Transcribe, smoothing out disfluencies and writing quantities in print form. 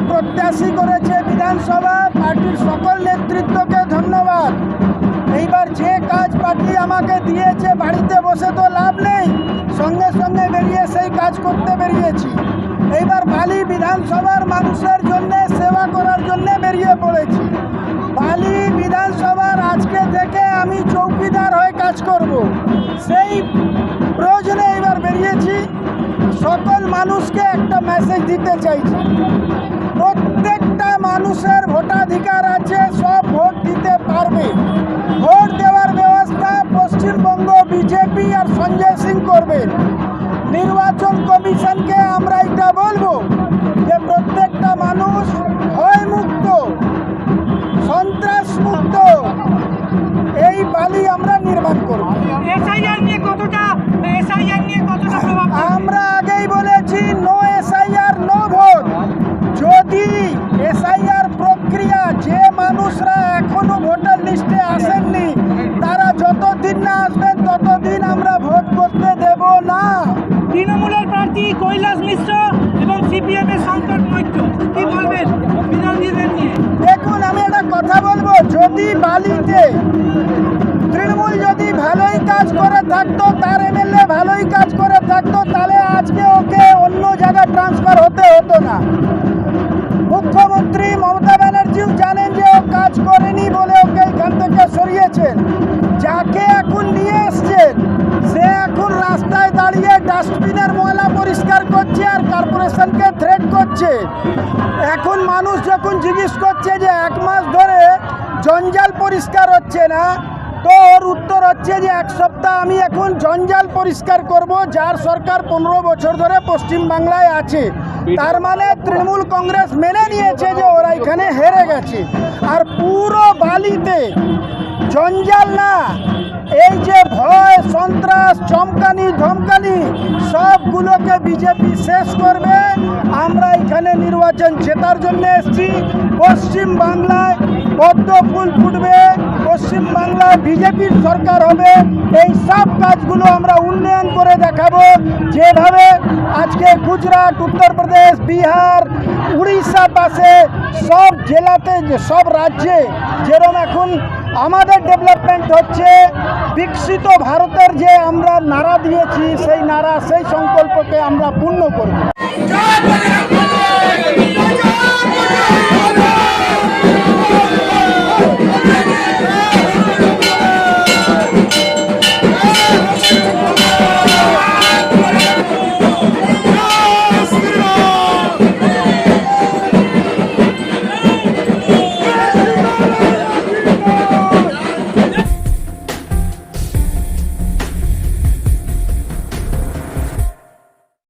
প্রত্যাশী করেছে বিধানসভা পার্টির সকল নেতৃত্বকে ধন্যবাদ। এইবার যে কাজ পার্টি আমাকে দিয়েছে, বাড়িতে বসে তো লাভ নেই, সঙ্গে সঙ্গে বেরিয়ে সেই কাজ করতে বেরিয়েছি। এইবার বালি বিধানসভার মানুষের জন্য সেবা করার জন্য বেরিয়ে পড়েছি। বালি বিধানসভার আজকে থেকে আমি চৌকিদার হয়ে কাজ করব, সেই প্রয়োজনে এইবার বেরিয়েছি। সকল মানুষকে একটা মেসেজ দিতে চাইছি, প্রত্যেকটা মানুষের ভোটাধিকার আছে, সব ভোট দিতে পারবে। ভোট দেওয়ার ব্যবস্থা পশ্চিমবঙ্গ বিজেপি আর সঞ্জয় সিং করবে। নির্বাচন কমিশনকে আমরা এটা বলবো যে প্রত্যেকটা মানুষ ভয়মুক্ত, সন্ত্রাস মুক্ত এই বালি আমরা নির্মাণ করব। আমরা আগেই বলেছি নো এসআইআর নো ভোট। যদি এসআইআর প্রক্রিয়া, যে মানুষরা এখনো ভোটার লিস্টে আসেননি তারা যতদিন না আসবেন ততদিন আমরা ভোট করতে দেব না। তৃণমূলের প্রার্থী কৈলাস মিশ্র এবং সিপিএমের সংকট মৈত্র, কি বলবেন বিরোধীদের নিয়ে? দেখুন, আমি একটা কথা বলবো, যদি বালিতে তৃণমূল যদি ভালোই কাজ করে থাকতো, তার এমএলএ ভালোই কাজ করে থাকতো, তাহলে আজকে ওকে অন্য জায়গায় ট্রান্সফার হতে হতো না। মুখ্যমন্ত্রী মমতা ব্যানার্জিও জানেন যে ও কাজ করেনি বলে ওকে এখান থেকে সরিয়েছেন। যাকে এখন নিয়ে এসছেন সে এখন রাস্তায় দাঁড়িয়ে ডাস্টবিনের ময়লা পরিষ্কার করছে আর কর্পোরেশনকে থ্রেট করছে। এখন মানুষ যখন জিজ্ঞেস করছে যে 1 মাস ধরে জঞ্জাল পরিষ্কার হচ্ছে না, তো ওর উত্তর হচ্ছে যে 1 সপ্তাহ আমি এখন জঞ্জাল পরিষ্কার করব, যার সরকার 15 বছর ধরে পশ্চিমবাংলায় আছে। তার মানে তৃণমূল কংগ্রেস মেনে নিয়েছে যে ওরা এখানে হেরে গেছে। আর পুরো বালিতে জঞ্জাল না, এই যে ভয় সন্ত্রাস চমকানি ধমকানি সবগুলোকে বিজেপি শেষ করবে। আমরা এখানে নির্বাচন জেতার জন্য এসেছি। পশ্চিমবাংলায় পদ্ম ফুল ফুটবে, পশ্চিমবাংলায় বিজেপির সরকার হবে। এই সব কাজগুলো আমরা উন্নয়ন করে দেখাবো। যেভাবে আজকে গুজরাট, উত্তরপ্রদেশ, বিহার, উড়িষ্যা পাশে সব জেলাতে, সব রাজ্যে যেরকম এখন আমাদের ডেভেলপমেন্ট হচ্ছে, বিকশিত ভারতের যে আমরা নারা দিয়েছি সেই নারা, সেই সংকল্পকে আমরা পূর্ণ করব।